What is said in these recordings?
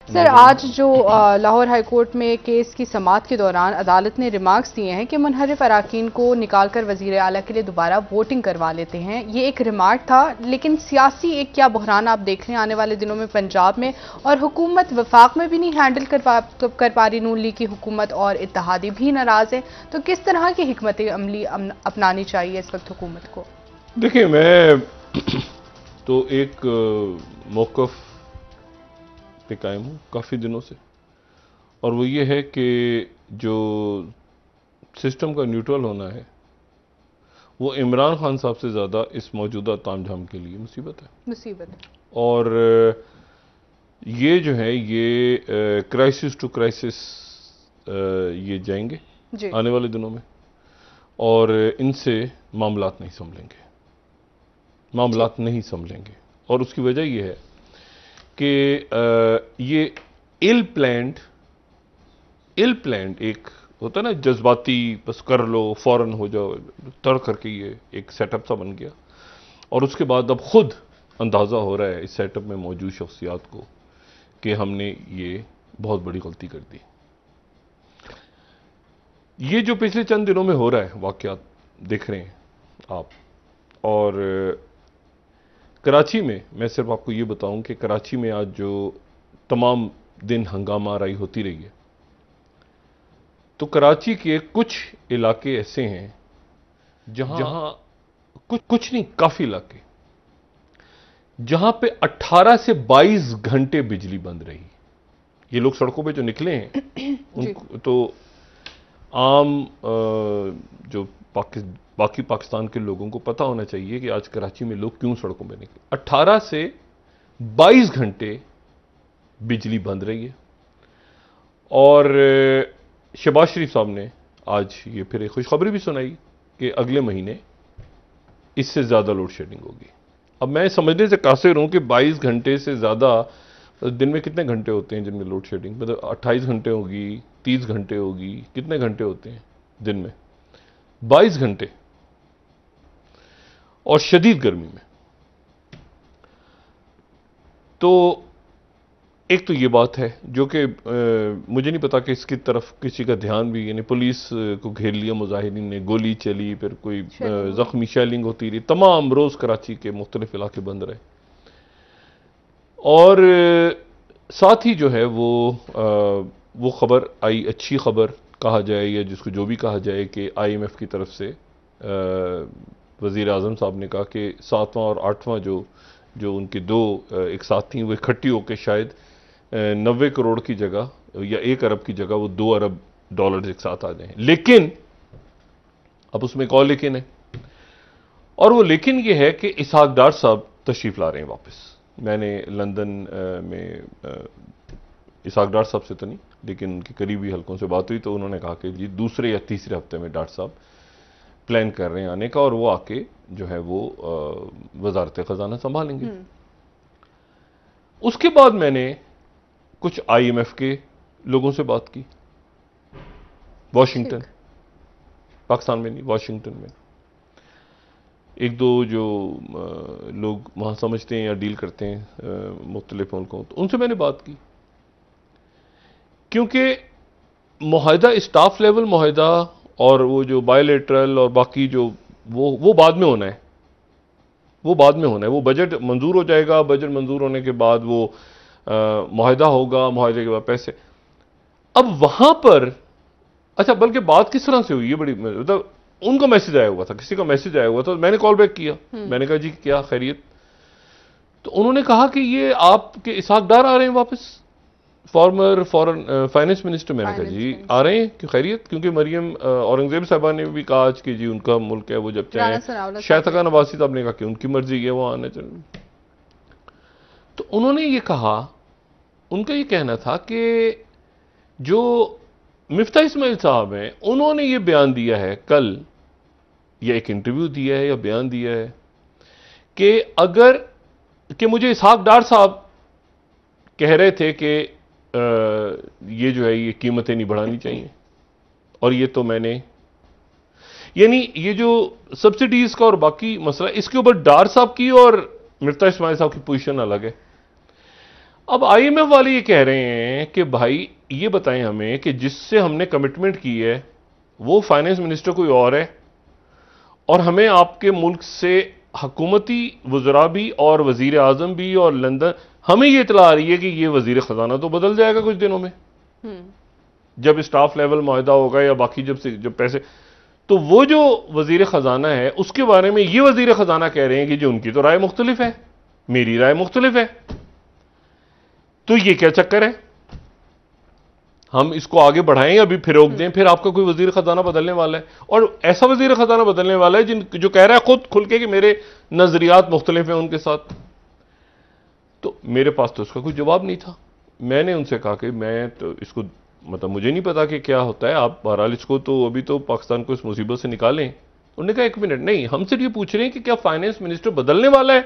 Sir, आज जो Lahore high court में केस की समाअत के दौरान अदालत ने रिमार्क्स दिए हैं कि मुनहरिफ अराकीन को निकालकर वजीर आला के लिए दोबारा वोटिंग करवा लेते हैं। ये एक रिमार्क था, लेकिन सियासी एक क्या बहरान आप देख रहे हैं आने वाले दिनों में पंजाब में, और हुकूमत वफाक में भी नहीं हैंडल कर पा रही, नून लीग की हुकूमत, और इत्तेहादी भी नाराज है। तो किस तरह की हिकमत अमली अपनानी चाहिए इस वक्त हुकूमत को? देखिए, मैं तो एक मौकफ पे कायम हूँ काफ़ी दिनों से, और वो ये है कि जो सिस्टम का न्यूट्रल होना है वो इमरान खान साहब से ज़्यादा इस मौजूदा तामझाम के लिए मुसीबत है। मुसीबत है। और ये जो है ये क्राइसिस टू क्राइसिस ये जाएंगे जी। आने वाले दिनों में, और इनसे मामलात नहीं संभलेंगे, मामलात नहीं संभलेंगे। और उसकी वजह ये है कि ये इल प्लान्ड एक होता है ना, जज्बाती, बस कर लो फौरन हो जाओ, तड़ करके ये एक सेटअप सा बन गया। और उसके बाद अब खुद अंदाज़ा हो रहा है इस सेटअप में मौजूद शख्सियात को कि हमने ये बहुत बड़ी गलती कर दी। ये जो पिछले चंद दिनों में हो रहा है वाकयात देख रहे हैं आप। और कराची में मैं सिर्फ आपको ये बताऊं कि कराची में आज जो तमाम दिन हंगामा आराई होती रही है, तो कराची के कुछ इलाके ऐसे हैं जहां कुछ नहीं, काफी इलाके जहां पे 18 से 22 घंटे बिजली बंद रही। ये लोग सड़कों पे जो निकले हैं उनको तो आम जो बाकी पाकिस्तान के लोगों को पता होना चाहिए कि आज कराची में लोग क्यों सड़कों पे निकले। 18 से 22 घंटे बिजली बंद रही है। और शहबाज शरीफ साहब ने आज ये फिर एक खुशखबरी भी सुनाई कि अगले महीने इससे ज्यादा लोड शेडिंग होगी। अब मैं समझने से कासिर हूं कि 22 घंटे से ज्यादा दिन में कितने घंटे होते हैं जिनमें लोड शेडिंग, मतलब 28 घंटे होगी, 30 घंटे होगी, कितने घंटे होते हैं दिन में? 22 घंटे, और शदीद गर्मी में। तो एक तो ये बात है जो कि मुझे नहीं पता कि इसकी तरफ किसी का ध्यान भी, यानी पुलिस को घेर लिया मुजाहिदीन ने, गोली चली, फिर कोई जख्मी शेलिंग होती रही, तमाम रोज कराची के मुख्तलिफ इलाके बंद रहे। और साथ ही जो है वो खबर आई, अच्छी खबर कहा जाए या जिसको जो भी कहा जाए, कि IMF की तरफ से वज़ीर आज़म साहब ने कहा कि 7वां और 8वां जो उनके दो एक साथ थी, वो इकट्ठी होकर शायद 90 करोड़ की जगह या 1 अरब की जगह वो 2 अरब डॉलर एक साथ आ जाएं। लेकिन अब उसमें एक और लेकिन है, और वो लेकिन ये है कि इसहाक डार साहब तशरीफ ला रहे हैं वापस। मैंने लंदन में इसहाक डार साहब से तो नहीं, लेकिन उनके करीबी हलकों से बात हुई, तो उन्होंने कहा कि जी दूसरे या तीसरे हफ्ते में डार साहब प्लान कर रहे हैं आने का, और वो आके जो है वो वजारत खजाना संभालेंगे। उसके बाद मैंने कुछ IMF के लोगों से बात की, वाशिंगटन, पाकिस्तान में नहीं, वाशिंगटन में। एक दो जो लोग वहां समझते हैं या डील करते हैं मुख्तलिफ मुल्कों, तो उनसे मैंने बात की, क्योंकि मुआहदा, स्टाफ लेवल मुआहदा और वो जो बायलैटरल और बाकी जो वो बाद में होना है, वो बाद में होना है। वो बजट मंजूर हो जाएगा, बजट मंजूर होने के बाद वो मुआहदा होगा, मुआहदे के बाद पैसे। अब वहां पर अच्छा, बल्कि बात किस तरह से हुई ये बड़ी, मतलब उनका मैसेज आया हुआ था, किसी का मैसेज आया हुआ था, मैंने कॉल बैक किया, मैंने कहा जी क्या खैरियत? तो उन्होंने कहा कि ये आपके इसहाक डार आ रहे हैं वापस, फॉर्मर फॉरेन फाइनेंस मिनिस्टर। मैंने कहा जी आ रहे हैं, क्यों खैरियत? क्योंकि मरियम औरंगजेब साहबा ने भी कहा आज कि जी उनका मुल्क है, वो जब चाहे। शायद खान अब्बासी साहब ने कहा कि उनकी मर्जी है वो आने चाहिए। तो उन्होंने ये कहा, उनका ये कहना था कि जो मिफ्ता इस्माइल साहब हैं, उन्होंने ये बयान दिया है कल, या एक इंटरव्यू दिया है या बयान दिया है, कि अगर कि मुझे इसहाक डार साहब कह रहे थे कि ये जो है ये कीमतें नहीं बढ़ानी चाहिए, और ये तो मैंने, यानी ये जो सब्सिडीज का और बाकी मसला, इसके ऊपर डार साहब की और मिर्ता इस्माइल साहब की पोजीशन अलग है। अब आईएमएफ वाले ये कह रहे हैं कि भाई ये बताएं हमें कि जिससे हमने कमिटमेंट की है वो फाइनेंस मिनिस्टर कोई और है, और हमें आपके मुल्क से हुकूमती वज़रा भी और वजीर आजम भी और लंदन, हमें ये इतला आ रही है कि ये वजीर खजाना तो बदल जाएगा कुछ दिनों में जब स्टाफ लेवल मुआहदा होगा या बाकी जब पैसे, तो वो जो वजीर खजाना है उसके बारे में ये वजीर खजाना कह रहे हैं कि जो उनकी तो राय मुख्तलिफ है, मेरी राय मुख्तलिफ है। तो ये क्या चक्कर है, हम इसको आगे बढ़ाएं या अभी फिर रोक दें, फिर आपका कोई वजीर खजाना बदलने वाला है, और ऐसा वजीर खजाना बदलने वाला है जो कह रहा है खुद खुल के कि मेरे नजरियात मुख्तलिफ हैं उनके साथ। तो मेरे पास तो उसका कोई जवाब नहीं था। मैंने उनसे कहा कि मैं तो इसको मतलब मुझे नहीं पता कि क्या होता है, आप बहरहाल इसको तो अभी तो पाकिस्तान को इस मुसीबत से निकालें। उन्होंने कहा एक मिनट, नहीं, हम सिर्फ ये पूछ रहे हैं कि क्या फाइनेंस मिनिस्टर बदलने वाला है,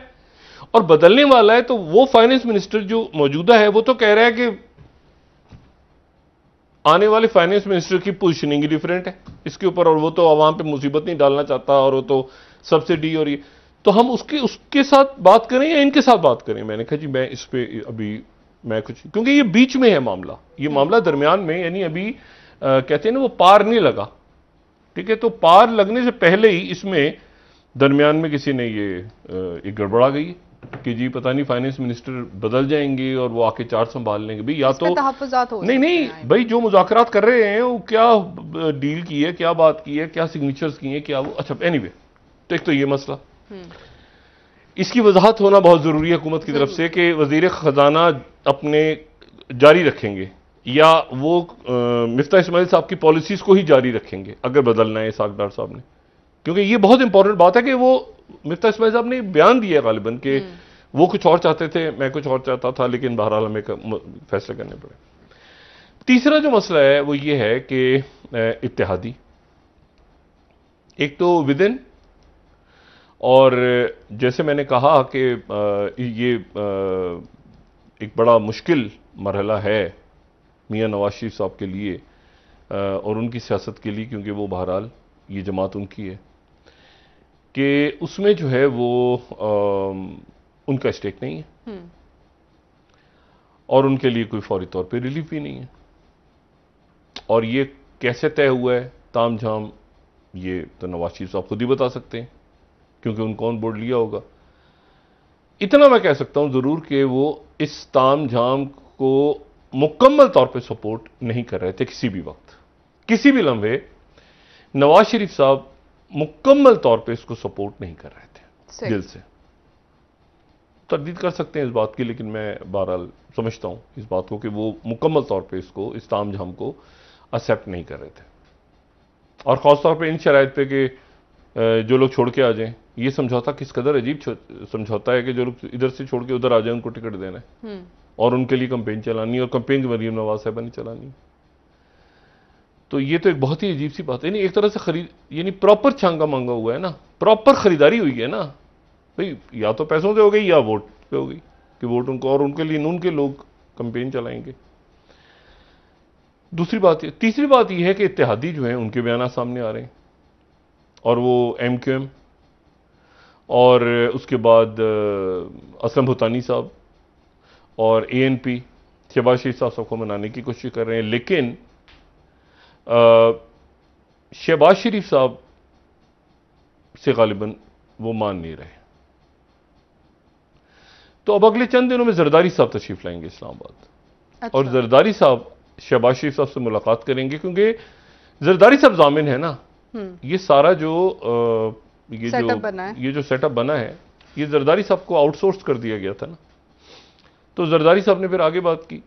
और बदलने वाला है तो वो फाइनेंस मिनिस्टर जो मौजूदा है वो तो कह रहा है कि आने वाले फाइनेंस मिनिस्टर की पोजीशनिंग ही डिफरेंट है इसके ऊपर, और वो तो आवाम पे मुसीबत नहीं डालना चाहता, और वो तो सब्सिडी और ये, तो हम उसके साथ बात करें या इनके साथ बात करें। मैंने कहा जी मैं इस पे अभी मैं कुछ, क्योंकि ये बीच में है मामला, ये मामला दरमियान में, यानी अभी कहते हैं ना वो पार नहीं लगा, ठीक है, तो पार लगने से पहले ही इसमें दरमियान में किसी ने ये एक गड़बड़ा गई कि जी पता नहीं फाइनेंस मिनिस्टर बदल जाएंगे और वो आके चार्ज संभाल लेंगे। भाई या तो तहफ़्फ़ुज़ात हो नहीं भाई, जो मुज़ाकरात कर रहे हैं वो क्या डील की है, क्या बात की है, क्या सिग्नेचर्स की है, क्या वो, अच्छा एनीवे, तो एक तो ये मसला, इसकी वजाहत होना बहुत जरूरी है हुकूमत की तरफ से कि वजीर खजाना अपने जारी रखेंगे या वो मिफ्ता इस्माइल साहब की पॉलिसीज को ही जारी रखेंगे अगर बदलना है इसाक डार साहब ने, क्योंकि ये बहुत इंपॉर्टेंट बात है कि वो मिफ्ता इस्माइल साहब ने बयान दिया गालिबन कि वो कुछ और चाहते थे, मैं कुछ और चाहता था, लेकिन बहरहाल हमें फैसले करने पड़े। तीसरा जो मसला है वो ये है कि इत्तेहादी, एक तो विद इन, और जैसे मैंने कहा कि ये एक बड़ा मुश्किल मरहला है मियां नवाज शरीफ साहब के लिए और उनकी सियासत के लिए, क्योंकि वो बहरहाल ये जमात उनकी है, कि उसमें जो है वो उनका स्टेक नहीं है और उनके लिए कोई फौरी तौर पे रिलीफ भी नहीं है। और ये कैसे तय हुआ है ताम झाम, ये तो नवाज शरीफ साहब खुद ही बता सकते हैं क्योंकि उनको ऑन बोर्ड लिया होगा। इतना मैं कह सकता हूं जरूर कि वो इस ताम झाम को मुकम्मल तौर पे सपोर्ट नहीं कर रहे थे किसी भी वक्त, किसी भी लम्हे नवाज शरीफ साहब मुकम्मल तौर पे इसको सपोर्ट नहीं कर रहे थे दिल से। तरदीद कर सकते हैं इस बात की, लेकिन मैं बहरहाल समझता हूं इस बात को कि वो मुकम्मल तौर पे इसको, इस ताम झाम को एक्सेप्ट नहीं कर रहे थे, और खासतौर पर इन शराइत पे कि जो लोग छोड़ के आ जाएं। ये समझौता किस कदर अजीब समझौता है कि जो लोग इधर से छोड़ के उधर आ जाए उनको टिकट देना है और उनके लिए कंपेन चलानी, और कंपेन मरीम नवाज साहबा ने चलानी। तो ये तो एक बहुत ही अजीब सी बात है, एक तरह से खरीद, यानी प्रॉपर छांगा मांगा हुआ है ना, प्रॉपर खरीदारी हुई है ना भाई, या तो पैसों से हो गई या वोट पे हो गई कि वोट उनको, और उनके लिए नून के लोग कंपेन चलाएंगे। दूसरी बात, तीसरी बात यह है कि इत्तेहादी जो है उनके बयान सामने आ रहे हैं, और वो MQM और उसके बाद असलम भूतानी साहब और ANP शहबाज शरीफ साहब सबको मनाने की कोशिश कर रहे हैं, लेकिन शहबाज शरीफ साहब से गालिबन वो मान नहीं रहे। तो अब अगले चंद दिनों में जरदारी साहब तशरीफ लाएंगे इस्लामाबाद। अच्छा। और जरदारी साहब शहबाज शरीफ साहब से मुलाकात करेंगे, क्योंकि जरदारी साहब जामिन है ना, ये सारा जो ये जो सेटअप बना है ये जरदारी साहब को आउटसोर्स कर दिया गया था ना, तो जरदारी साहब ने फिर आगे बात की।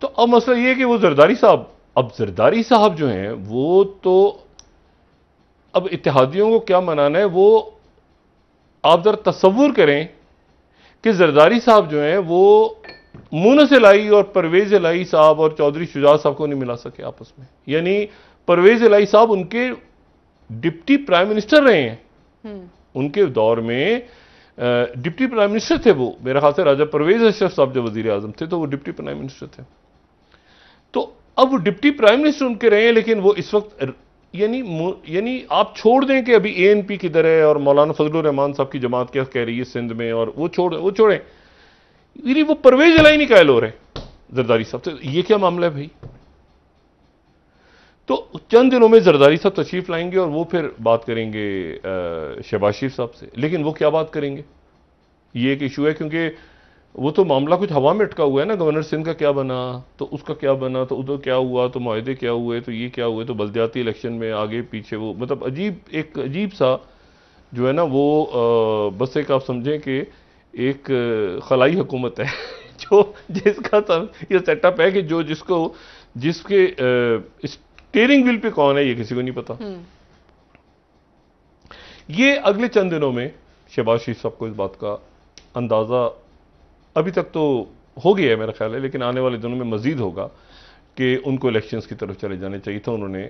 तो अब मसला ये है कि वो जरदारी साहब, अब जरदारी साहब जो हैं वो तो अब इत्तेहादियों को क्या मनाना है, वो आप जरा तसव्वुर करें कि जरदारी साहब जो हैं वो मुनस इलाही और परवेज इलाही साहब और चौधरी शुजात साहब को नहीं मिला सके आपस में। यानी परवेज इलाही साहब उनके डिप्टी प्राइम मिनिस्टर रहे हैं, उनके दौर में डिप्टी प्राइम मिनिस्टर थे वो, मेरा ख्याल से राजा परवेज अशरफ साहब जो वजीर आजम थे तो वो डिप्टी प्राइम मिनिस्टर थे। तो अब वो डिप्टी प्राइम मिनिस्टर उनके रहे हैं, लेकिन वो इस वक्त यानी आप छोड़ दें कि अभी ANP किधर है और मौलाना फजलुर रहमान साहब की जमात क्या कह रही है सिंध में, और वो छोड़ें, यानी वो परवेज इलाही नहीं कायल हो रहे जरदारी साहब। तो ये क्या मामला है भाई? तो चंद दिनों में जरदारी साहब तशरीफ लाएंगे और वो फिर बात करेंगे शहबाज शरीफ साहब से। लेकिन वो क्या बात करेंगे, ये एक इशू है, क्योंकि वो तो मामला कुछ हवा में अटका हुआ है ना। गवर्नर सिंध का क्या बना, तो उसका क्या बना, तो उधर क्या हुआ, तो मुआहदे क्या हुए, तो ये क्या हुए, तो बल्दियाती इलेक्शन में आगे पीछे वो मतलब एक अजीब सा जो है ना वो बस एक आप समझें कि एक खलाई हुकूमत है जो जिसका ये सेटअप है कि जो जिसके स्टीयरिंग व्हील पे कौन है ये किसी को नहीं पता। ये अगले चंद दिनों में शहबाज शरीफ साहब को इस बात का अंदाजा अभी तक तो हो गया है मेरा ख्याल है, लेकिन आने वाले दिनों में मजीद होगा कि उनको इलेक्शंस की तरफ चले जाने चाहिए था। उन्होंने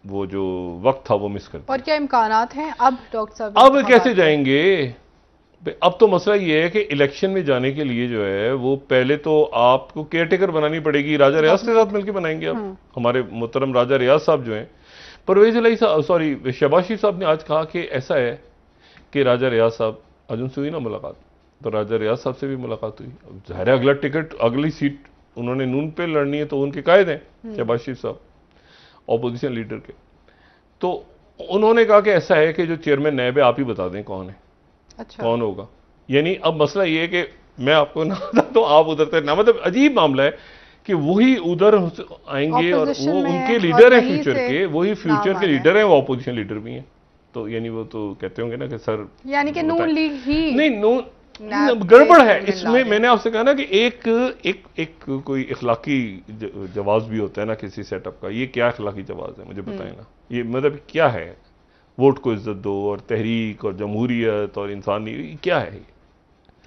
वो जो वक्त था वो मिस कर दिया। और क्या इम्कानात हैं अब डॉक्टर साहब? अब कैसे जाएंगे? अब तो मसला ये है कि इलेक्शन में जाने के लिए जो है वो पहले तो आपको केयरटेकर बनानी पड़ेगी। राजा रियाज के साथ मिलकर बनाएंगे आप। हमारे मोहतरम राजा रियाज साहब जो हैं, परवेज इलाही साहब, सॉरी शहबाज शरीफ साहब ने आज कहा कि ऐसा है कि राजा रियाज साहब, आज उनसे हुई ना मुलाकात, तो राजा रियाज साहब से भी मुलाकात हुई। ज़ाहिर है अगला टिकट, अगली सीट उन्होंने नून पे लड़नी है, तो उनके कायद हैं शहबाज शरीफ साहब ऑपोजिशन लीडर के। तो उन्होंने कहा कि ऐसा है कि जो चेयरमैन नैब है आप ही बता दें कौन है। अच्छा। कौन होगा, यानी अब मसला ये है कि मैं आपको ना तो आप उधर तक ना, मतलब अजीब मामला है कि वही उधर आएंगे और वो उनके लीडर हैं फ्यूचर के, वही फ्यूचर के लीडर हैं, वो ऑपोजिशन लीडर भी हैं। तो यानी वो तो कहते होंगे ना कि सर, यानी कि नून लीग ही नहीं, नून गड़बड़ है इसमें। मैंने आपसे कहा ना कि एक कोई इखलाकी जवाब भी होता है ना किसी सेटअप का। ये क्या इखलाकी जवाब है मुझे बताएं ना, ये मतलब क्या है? वोट को इज्जत दो और तहरीक और जमहूरियत और इंसानी, क्या है?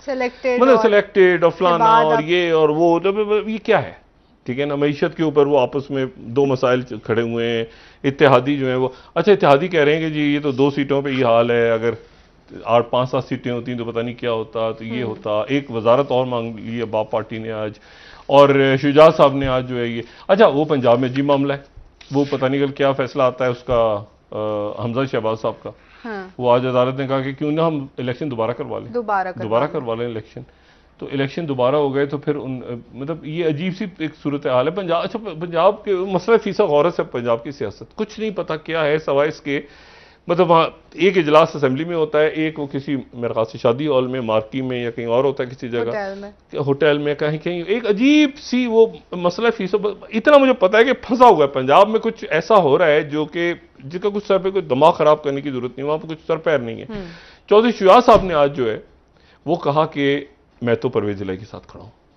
सिलेक्टेड, मतलब सिलेक्टेड और फलाना और ये और वो, ये क्या है? ठीक है ना, मईशत के ऊपर वो आपस में दो मसाइल खड़े हुए हैं। इत्तेहादी जो है वो, अच्छा इत्तेहादी कह रहे हैं कि जी ये तो 2 सीटों पे ये हाल है, अगर 8-5-7 सीटें होती तो पता नहीं क्या होता, तो ये होता। एक वजारत और मांग ली है बाप पार्टी ने आज, और शुजात साहब ने आज जो है ये, अच्छा वो पंजाब में जी मामला है, वो पता नहीं कल क्या फैसला आता है उसका, हमजा शहबाज साहब का। हाँ। वो आज अदालत ने कहा कि क्यों ना हम इलेक्शन दोबारा करवा लें, दोबारा करवा लें इलेक्शन। तो इलेक्शन दोबारा हो गए तो फिर मतलब ये अजीब सी एक सूरत हाल है पंजाब। अच्छा पंजाब के मसला फीसद गौरत है, पंजाब की सियासत कुछ नहीं पता क्या है सवाए इसके, मतलब वहाँ एक इजलास असेंबली में होता है, एक वो किसी मेरे ख्याल से शादी हॉल में, मार्की में या कहीं और होता है किसी जगह, होटल में कहीं कहीं, एक अजीब सी वो मसला फीसद। इतना मुझे पता है कि फंसा हुआ है पंजाब में, कुछ ऐसा हो रहा है जो कि जिसका कुछ सर पे कोई दिमाग खराब करने की जरूरत नहीं, वहां पर कुछ सर पैर नहीं है। चौधरी शुजात साहब ने आज जो है वो कहा कि मैं तो परवेज इलाही के साथ खड़ा हूं।